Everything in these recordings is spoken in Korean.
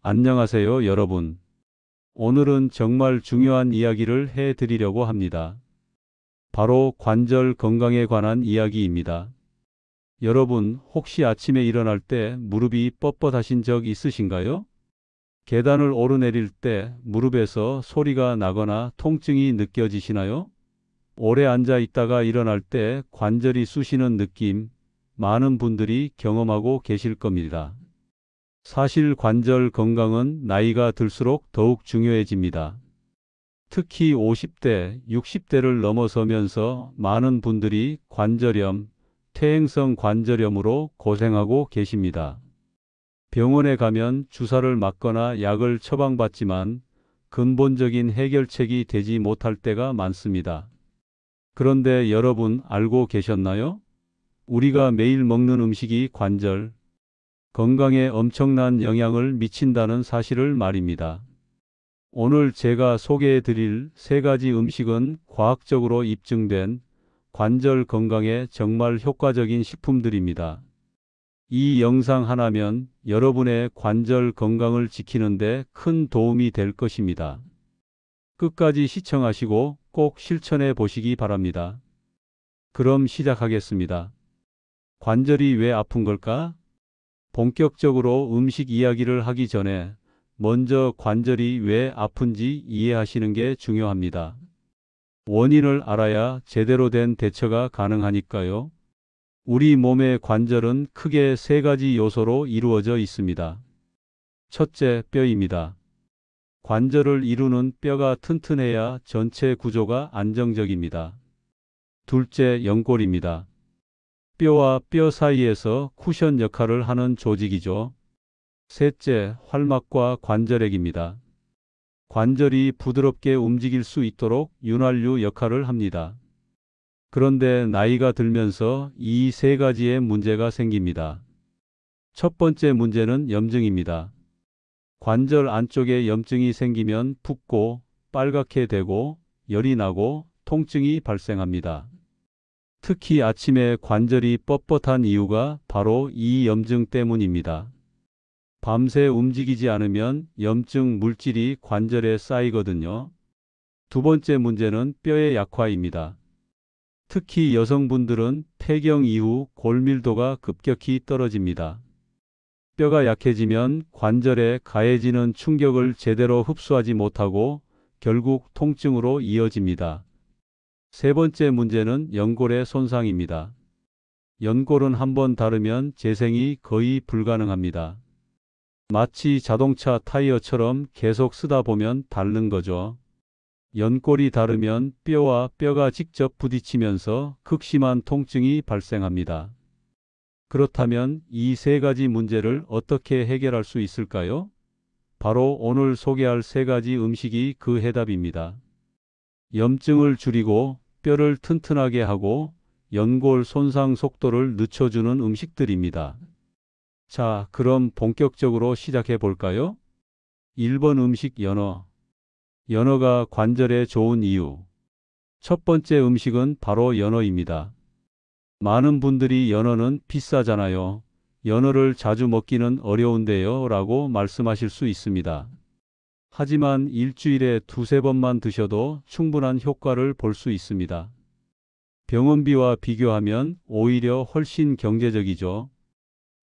안녕하세요, 여러분. 오늘은 정말 중요한 이야기를 해 드리려고 합니다. 바로 관절 건강에 관한 이야기입니다. 여러분, 혹시 아침에 일어날 때 무릎이 뻣뻣하신 적 있으신가요? 계단을 오르내릴 때 무릎에서 소리가 나거나 통증이 느껴지시나요? 오래 앉아 있다가 일어날 때 관절이 쑤시는 느낌, 많은 분들이 경험하고 계실 겁니다. 사실 관절 건강은 나이가 들수록 더욱 중요해집니다. 특히 50대, 60대를 넘어서면서 많은 분들이 관절염, 퇴행성 관절염으로 고생하고 계십니다. 병원에 가면 주사를 맞거나 약을 처방받지만 근본적인 해결책이 되지 못할 때가 많습니다. 그런데 여러분 알고 계셨나요? 우리가 매일 먹는 음식이 관절 건강에 엄청난 영향을 미친다는 사실을 말입니다. 오늘 제가 소개해 드릴 세 가지 음식은 과학적으로 입증된 관절 건강에 정말 효과적인 식품들입니다. 이 영상 하나면 여러분의 관절 건강을 지키는데 큰 도움이 될 것입니다. 끝까지 시청하시고 꼭 실천해 보시기 바랍니다. 그럼 시작하겠습니다. 관절이 왜 아픈 걸까? 본격적으로 음식 이야기를 하기 전에 먼저 관절이 왜 아픈지 이해하시는 게 중요합니다. 원인을 알아야 제대로 된 대처가 가능하니까요. 우리 몸의 관절은 크게 세 가지 요소로 이루어져 있습니다. 첫째, 뼈입니다. 관절을 이루는 뼈가 튼튼해야 전체 구조가 안정적입니다. 둘째, 연골입니다. 뼈와 뼈 사이에서 쿠션 역할을 하는 조직이죠. 셋째, 활막과 관절액입니다. 관절이 부드럽게 움직일 수 있도록 윤활유 역할을 합니다. 그런데 나이가 들면서 이 세 가지의 문제가 생깁니다. 첫 번째 문제는 염증입니다. 관절 안쪽에 염증이 생기면 붓고 빨갛게 되고 열이 나고 통증이 발생합니다. 특히 아침에 관절이 뻣뻣한 이유가 바로 이 염증 때문입니다. 밤새 움직이지 않으면 염증 물질이 관절에 쌓이거든요. 두 번째 문제는 뼈의 약화입니다. 특히 여성분들은 폐경 이후 골밀도가 급격히 떨어집니다. 뼈가 약해지면 관절에 가해지는 충격을 제대로 흡수하지 못하고 결국 통증으로 이어집니다. 세 번째 문제는 연골의 손상입니다. 연골은 한번 닳으면 재생이 거의 불가능합니다. 마치 자동차 타이어처럼 계속 쓰다 보면 닳는 거죠. 연골이 닳으면 뼈와 뼈가 직접 부딪히면서 극심한 통증이 발생합니다. 그렇다면 이 세 가지 문제를 어떻게 해결할 수 있을까요? 바로 오늘 소개할 세 가지 음식이 그 해답입니다. 염증을 줄이고 뼈를 튼튼하게 하고 연골 손상 속도를 늦춰주는 음식들입니다. 자, 그럼 본격적으로 시작해 볼까요? 1번 음식 연어. 연어가 관절에 좋은 이유. 첫 번째 음식은 바로 연어입니다. 많은 분들이 연어는 비싸잖아요. 연어를 자주 먹기는 어려운데요 라고 말씀하실 수 있습니다. 하지만 일주일에 두세 번만 드셔도 충분한 효과를 볼 수 있습니다. 병원비와 비교하면 오히려 훨씬 경제적이죠.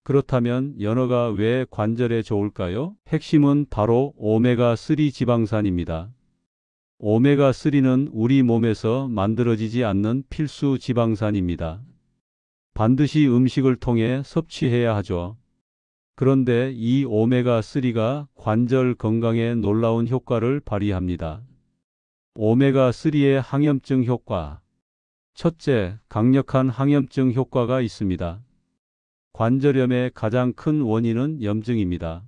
그렇다면 연어가 왜 관절에 좋을까요? 핵심은 바로 오메가3 지방산입니다. 오메가3는 우리 몸에서 만들어지지 않는 필수 지방산입니다. 반드시 음식을 통해 섭취해야 하죠. 그런데 이 오메가3가 관절 건강에 놀라운 효과를 발휘합니다. 오메가3의 항염증 효과. 첫째, 강력한 항염증 효과가 있습니다. 관절염의 가장 큰 원인은 염증입니다.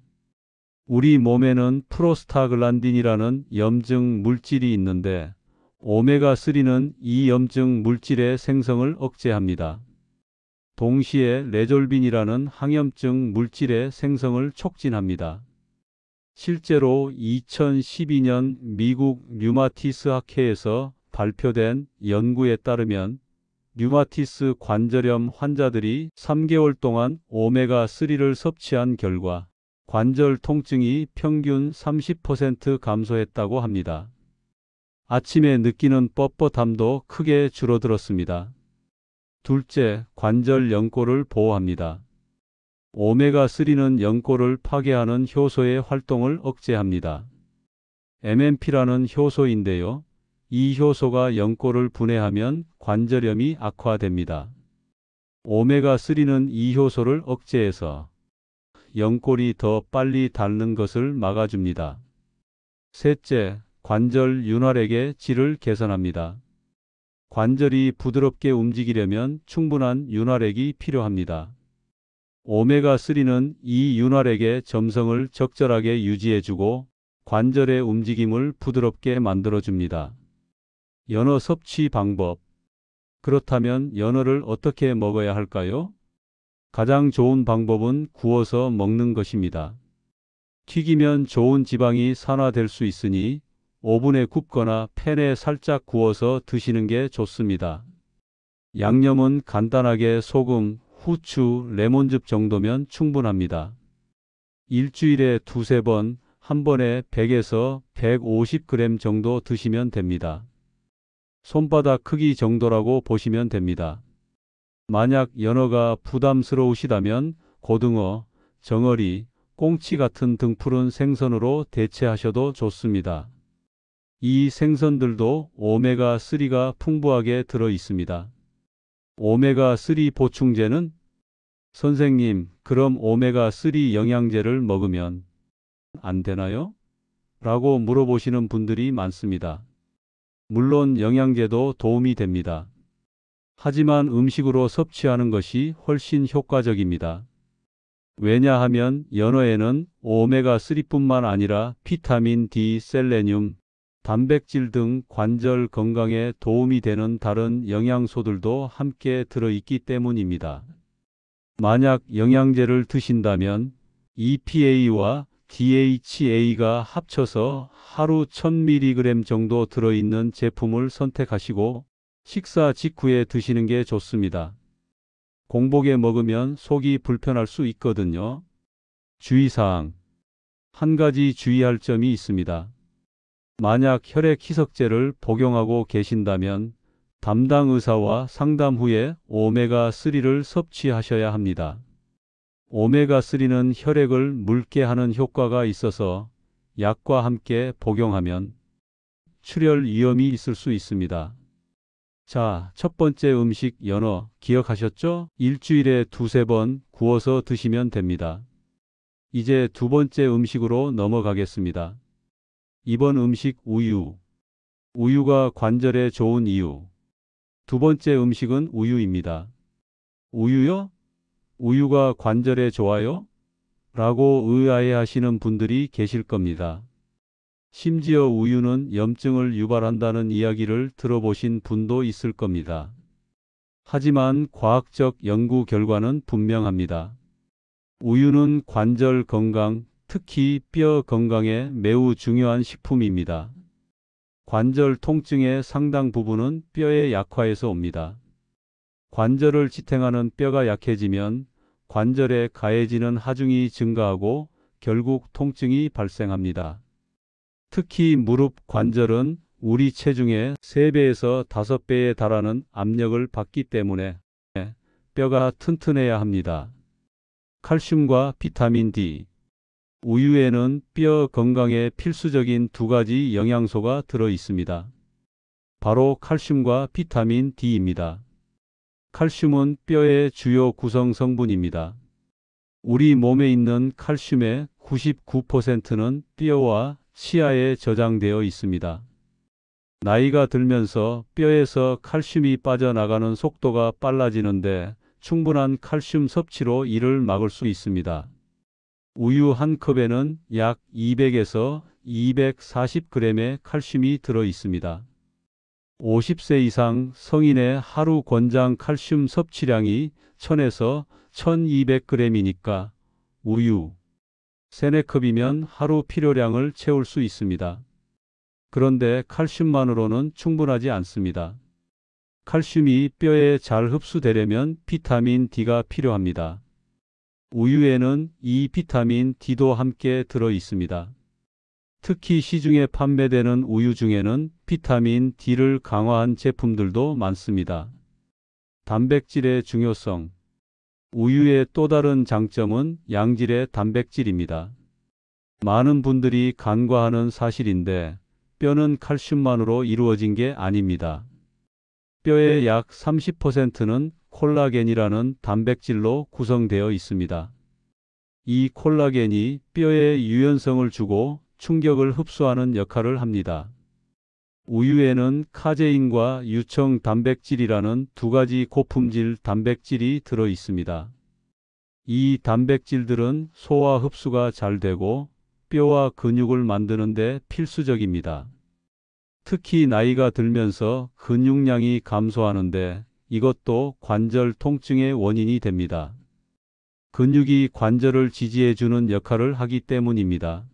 우리 몸에는 프로스타글란딘이라는 염증 물질이 있는데 오메가3는 이 염증 물질의 생성을 억제합니다. 동시에 레졸빈이라는 항염증 물질의 생성을 촉진합니다. 실제로 2012년 미국 류마티스 학회에서 발표된 연구에 따르면 류마티스 관절염 환자들이 3개월 동안 오메가3를 섭취한 결과 관절 통증이 평균 30% 감소했다고 합니다. 아침에 느끼는 뻣뻣함도 크게 줄어들었습니다. 둘째, 관절 연골을 보호합니다. 오메가3는 연골을 파괴하는 효소의 활동을 억제합니다. MMP라는 효소인데요. 이 효소가 연골을 분해하면 관절염이 악화됩니다. 오메가3는 이 효소를 억제해서 연골이 더 빨리 닳는 것을 막아줍니다. 셋째, 관절 윤활액의 질을 개선합니다. 관절이 부드럽게 움직이려면 충분한 윤활액이 필요합니다. 오메가3는 이 윤활액의 점성을 적절하게 유지해주고 관절의 움직임을 부드럽게 만들어줍니다. 연어 섭취 방법. 그렇다면 연어를 어떻게 먹어야 할까요? 가장 좋은 방법은 구워서 먹는 것입니다. 튀기면 좋은 지방이 산화될 수 있으니 오븐에 굽거나 팬에 살짝 구워서 드시는 게 좋습니다. 양념은 간단하게 소금, 후추, 레몬즙 정도면 충분합니다. 일주일에 두세 번, 한 번에 100에서 150g 정도 드시면 됩니다. 손바닥 크기 정도라고 보시면 됩니다. 만약 연어가 부담스러우시다면 고등어, 정어리, 꽁치 같은 등푸른 생선으로 대체하셔도 좋습니다. 이 생선들도 오메가3가 풍부하게 들어 있습니다. 오메가3 보충제는? 선생님, 그럼 오메가3 영양제를 먹으면 안 되나요? 라고 물어보시는 분들이 많습니다. 물론 영양제도 도움이 됩니다. 하지만 음식으로 섭취하는 것이 훨씬 효과적입니다. 왜냐하면 연어에는 오메가3뿐만 아니라 비타민 D, 셀레늄, 단백질 등 관절 건강에 도움이 되는 다른 영양소들도 함께 들어있기 때문입니다. 만약 영양제를 드신다면 EPA와 DHA가 합쳐서 하루 1000mg 정도 들어있는 제품을 선택하시고 식사 직후에 드시는 게 좋습니다. 공복에 먹으면 속이 불편할 수 있거든요. 주의사항. 한 가지 주의할 점이 있습니다. 만약 혈액 희석제를 복용하고 계신다면 담당 의사와 상담 후에 오메가3를 섭취하셔야 합니다. 오메가3는 혈액을 묽게 하는 효과가 있어서 약과 함께 복용하면 출혈 위험이 있을 수 있습니다. 자, 첫 번째 음식 연어 기억하셨죠? 일주일에 두세 번 구워서 드시면 됩니다. 이제 두 번째 음식으로 넘어가겠습니다. 이번 음식 우유. 우유가 관절에 좋은 이유. 두 번째 음식은 우유입니다. 우유요? 우유가 관절에 좋아요? 라고 의아해하시는 분들이 계실 겁니다. 심지어 우유는 염증을 유발한다는 이야기를 들어보신 분도 있을 겁니다. 하지만 과학적 연구 결과는 분명합니다. 우유는 관절 건강, 특히 뼈 건강에 매우 중요한 식품입니다. 관절 통증의 상당 부분은 뼈의 약화에서 옵니다. 관절을 지탱하는 뼈가 약해지면 관절에 가해지는 하중이 증가하고 결국 통증이 발생합니다. 특히 무릎 관절은 우리 체중의 3배에서 5배에 달하는 압력을 받기 때문에 뼈가 튼튼해야 합니다. 칼슘과 비타민 D. 우유에는 뼈 건강에 필수적인 두 가지 영양소가 들어 있습니다. 바로 칼슘과 비타민 D입니다. 칼슘은 뼈의 주요 구성 성분입니다. 우리 몸에 있는 칼슘의 99%는 뼈와 치아에 저장되어 있습니다. 나이가 들면서 뼈에서 칼슘이 빠져나가는 속도가 빨라지는데 충분한 칼슘 섭취로 이를 막을 수 있습니다. 우유 한 컵에는 약 200에서 240g의 칼슘이 들어 있습니다. 50세 이상 성인의 하루 권장 칼슘 섭취량이 1000에서 1200g이니까 우유 3-4컵이면 하루 필요량을 채울 수 있습니다. 그런데 칼슘만으로는 충분하지 않습니다. 칼슘이 뼈에 잘 흡수되려면 비타민 D가 필요합니다. 우유에는 이 비타민 D도 함께 들어 있습니다. 특히 시중에 판매되는 우유 중에는 비타민 D를 강화한 제품들도 많습니다. 단백질의 중요성. 우유의 또 다른 장점은 양질의 단백질입니다. 많은 분들이 간과하는 사실인데 뼈는 칼슘만으로 이루어진 게 아닙니다. 뼈의 약 30%는 콜라겐이라는 단백질로 구성되어 있습니다. 이 콜라겐이 뼈에 유연성을 주고 충격을 흡수하는 역할을 합니다. 우유에는 카제인과 유청 단백질이라는 두 가지 고품질 단백질이 들어 있습니다. 이 단백질들은 소화 흡수가 잘 되고 뼈와 근육을 만드는 데 필수적입니다. 특히 나이가 들면서 근육량이 감소하는데 이것도 관절 통증의 원인이 됩니다. 근육이 관절을 지지해주는 역할을 하기 때문입니다.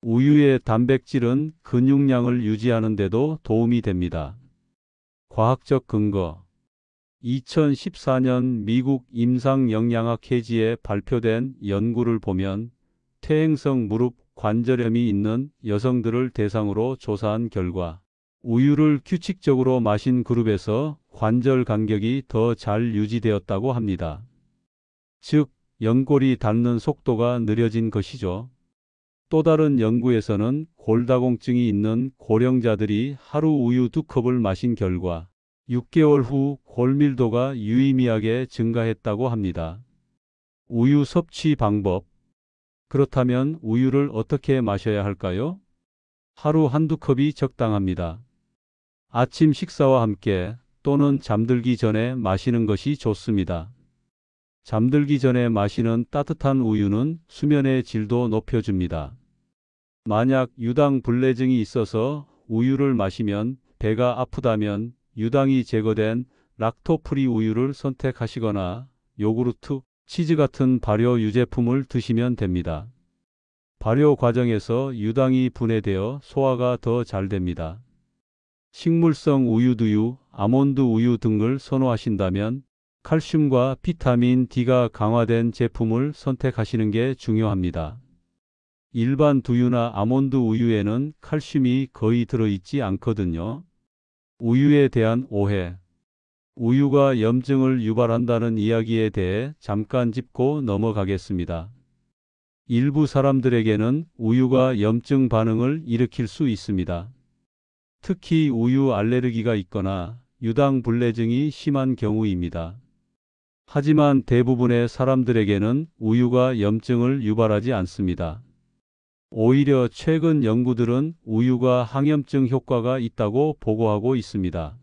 우유의 단백질은 근육량을 유지하는 데도 도움이 됩니다. 과학적 근거. 2014년 미국 임상영양학회지에 발표된 연구를 보면 퇴행성 무릎 관절염이 있는 여성들을 대상으로 조사한 결과 우유를 규칙적으로 마신 그룹에서 관절 간격이 더 잘 유지되었다고 합니다. 즉, 연골이 닳는 속도가 느려진 것이죠. 또 다른 연구에서는 골다공증이 있는 고령자들이 하루 우유 2컵을 마신 결과 6개월 후 골밀도가 유의미하게 증가했다고 합니다. 우유 섭취 방법. 그렇다면 우유를 어떻게 마셔야 할까요? 하루 한두 컵이 적당합니다. 아침 식사와 함께 또는 잠들기 전에 마시는 것이 좋습니다. 잠들기 전에 마시는 따뜻한 우유는 수면의 질도 높여줍니다. 만약 유당불내증이 있어서 우유를 마시면 배가 아프다면 유당이 제거된 락토프리 우유를 선택하시거나 요구르트, 치즈 같은 발효 유제품을 드시면 됩니다. 발효 과정에서 유당이 분해되어 소화가 더 잘 됩니다. 식물성 우유두유, 아몬드 우유 등을 선호하신다면 칼슘과 비타민 D가 강화된 제품을 선택하시는 게 중요합니다. 일반 두유나 아몬드 우유에는 칼슘이 거의 들어있지 않거든요. 우유에 대한 오해. 우유가 염증을 유발한다는 이야기에 대해 잠깐 짚고 넘어가겠습니다. 일부 사람들에게는 우유가 염증 반응을 일으킬 수 있습니다. 특히 우유 알레르기가 있거나 유당불내증이 심한 경우입니다. 하지만 대부분의 사람들에게는 우유가 염증을 유발하지 않습니다. 오히려 최근 연구들은 우유가 항염증 효과가 있다고 보고하고 있습니다.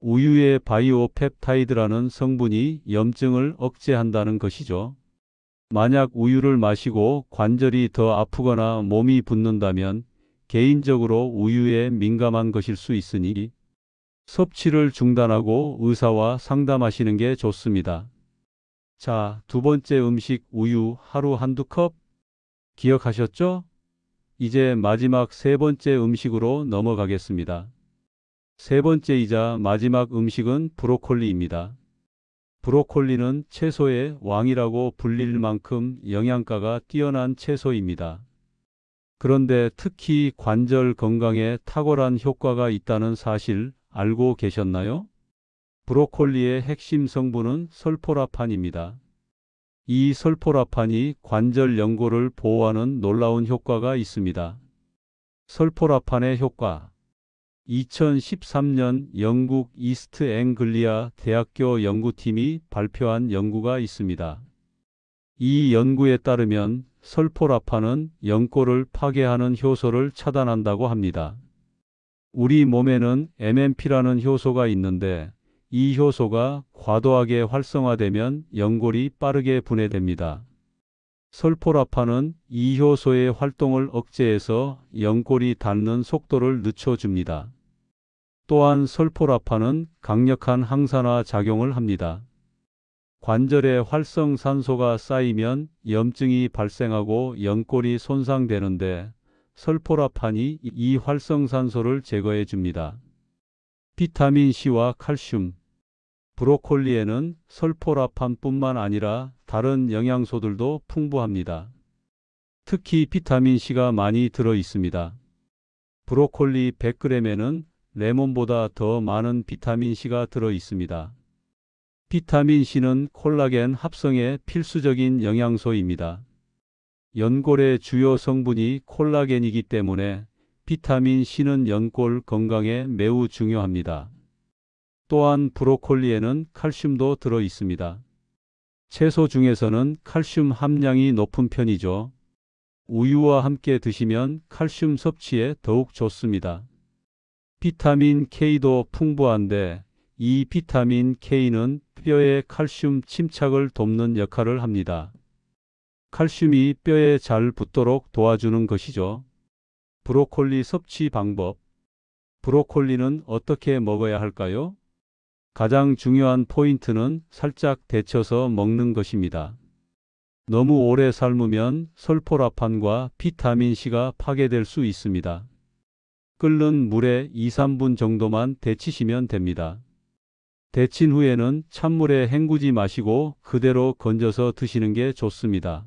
우유의 바이오 펩타이드라는 성분이 염증을 억제한다는 것이죠. 만약 우유를 마시고 관절이 더 아프거나 몸이 붓는다면 개인적으로 우유에 민감한 것일 수 있으니 섭취를 중단하고 의사와 상담하시는 게 좋습니다. 자, 두 번째 음식 우유 하루 한두 컵 기억하셨죠? 이제 마지막 세 번째 음식으로 넘어가겠습니다. 세 번째이자 마지막 음식은 브로콜리입니다. 브로콜리는 채소의 왕이라고 불릴 만큼 영양가가 뛰어난 채소입니다. 그런데 특히 관절 건강에 탁월한 효과가 있다는 사실 알고 계셨나요? 브로콜리의 핵심 성분은 설포라판입니다. 이 설포라판이 관절 연골을 보호하는 놀라운 효과가 있습니다. 설포라판의 효과. 2013년 영국 이스트 앵글리아 대학교 연구팀이 발표한 연구가 있습니다. 이 연구에 따르면 설포라판은 연골을 파괴하는 효소를 차단한다고 합니다. 우리 몸에는 MMP라는 효소가 있는데 이 효소가 과도하게 활성화되면 연골이 빠르게 분해됩니다. 설포라판은 이 효소의 활동을 억제해서 연골이 닳는 속도를 늦춰줍니다. 또한 설포라판은 강력한 항산화 작용을 합니다. 관절에 활성산소가 쌓이면 염증이 발생하고 연골이 손상되는데 설포라판이 이 활성산소를 제거해 줍니다. 비타민 C와 칼슘. 브로콜리에는 설포라판뿐만 아니라 다른 영양소들도 풍부합니다. 특히 비타민C가 많이 들어 있습니다. 브로콜리 100g에는 레몬보다 더 많은 비타민C가 들어 있습니다. 비타민C는 콜라겐 합성에 필수적인 영양소입니다. 연골의 주요 성분이 콜라겐이기 때문에 비타민C는 연골 건강에 매우 중요합니다. 또한 브로콜리에는 칼슘도 들어 있습니다. 채소 중에서는 칼슘 함량이 높은 편이죠. 우유와 함께 드시면 칼슘 섭취에 더욱 좋습니다. 비타민 K도 풍부한데 이 비타민 K는 뼈의 칼슘 침착을 돕는 역할을 합니다. 칼슘이 뼈에 잘 붙도록 도와주는 것이죠. 브로콜리 섭취 방법. 브로콜리는 어떻게 먹어야 할까요? 가장 중요한 포인트는 살짝 데쳐서 먹는 것입니다. 너무 오래 삶으면 설포라판과 비타민C가 파괴될 수 있습니다. 끓는 물에 2~3분 정도만 데치시면 됩니다. 데친 후에는 찬물에 헹구지 마시고 그대로 건져서 드시는 게 좋습니다.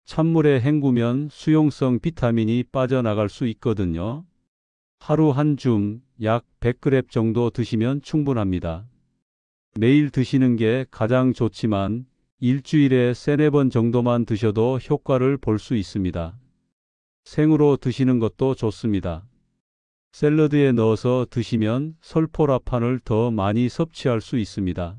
찬물에 헹구면 수용성 비타민이 빠져나갈 수 있거든요. 하루 한 줌, 약 100g 정도 드시면 충분합니다. 매일 드시는 게 가장 좋지만 일주일에 3~4번 정도만 드셔도 효과를 볼 수 있습니다. 생으로 드시는 것도 좋습니다. 샐러드에 넣어서 드시면 설포라판을 더 많이 섭취할 수 있습니다.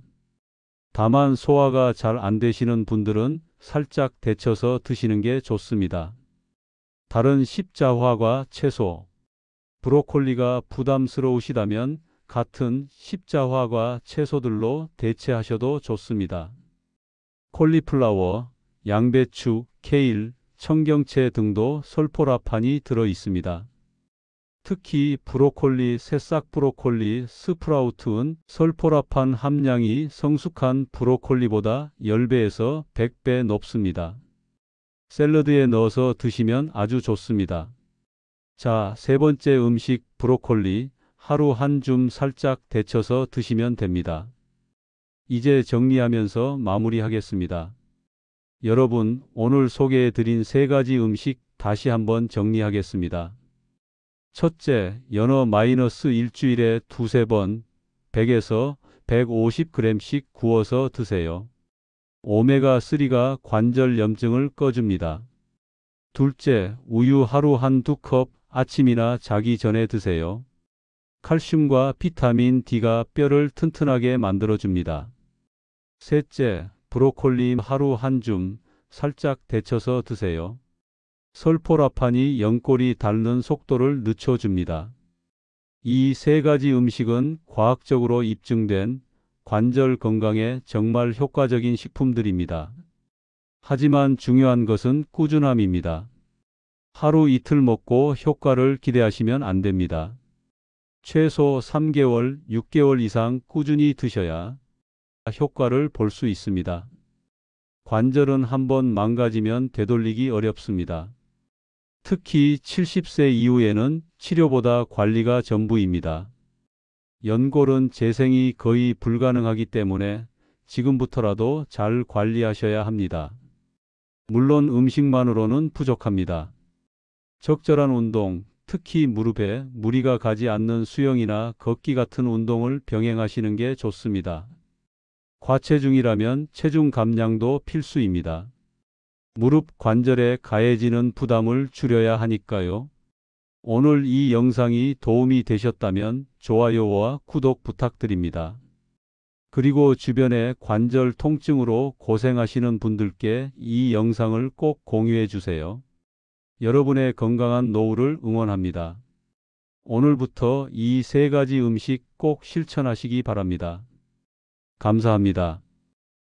다만 소화가 잘 안 되시는 분들은 살짝 데쳐서 드시는 게 좋습니다. 다른 십자화과 채소. 브로콜리가 부담스러우시다면 같은 십자화과 채소들로 대체하셔도 좋습니다. 콜리플라워, 양배추, 케일, 청경채 등도 설포라판이 들어 있습니다. 특히 브로콜리, 새싹 브로콜리, 스프라우트는 설포라판 함량이 성숙한 브로콜리보다 10배에서 100배 높습니다. 샐러드에 넣어서 드시면 아주 좋습니다. 자, 세 번째 음식 브로콜리. 하루 한 줌 살짝 데쳐서 드시면 됩니다. 이제 정리하면서 마무리하겠습니다. 여러분, 오늘 소개해 드린 3가지 음식 다시 한번 정리하겠습니다. 첫째, 연어 마이너스 일주일에 2~3번 100에서 150g씩 구워서 드세요. 오메가3가 관절 염증을 꺼줍니다. 둘째, 우유 하루 한두 컵 아침이나 자기 전에 드세요. 칼슘과 비타민 D가 뼈를 튼튼하게 만들어줍니다. 셋째, 브로콜리 하루 한 줌 살짝 데쳐서 드세요. 설포라판이 연골이 닳는 속도를 늦춰줍니다. 이 3가지 음식은 과학적으로 입증된 관절 건강에 정말 효과적인 식품들입니다. 하지만 중요한 것은 꾸준함입니다. 하루 이틀 먹고 효과를 기대하시면 안 됩니다. 최소 3개월, 6개월 이상 꾸준히 드셔야 효과를 볼 수 있습니다. 관절은 한번 망가지면 되돌리기 어렵습니다. 특히 70세 이후에는 치료보다 관리가 전부입니다. 연골은 재생이 거의 불가능하기 때문에 지금부터라도 잘 관리하셔야 합니다. 물론 음식만으로는 부족합니다. 적절한 운동, 특히 무릎에 무리가 가지 않는 수영이나 걷기 같은 운동을 병행하시는 게 좋습니다. 과체중이라면 체중 감량도 필수입니다. 무릎 관절에 가해지는 부담을 줄여야 하니까요. 오늘 이 영상이 도움이 되셨다면 좋아요와 구독 부탁드립니다. 그리고 주변에 관절 통증으로 고생하시는 분들께 이 영상을 꼭 공유해 주세요. 여러분의 건강한 노후를 응원합니다. 오늘부터 이 3가지 음식 꼭 실천하시기 바랍니다. 감사합니다.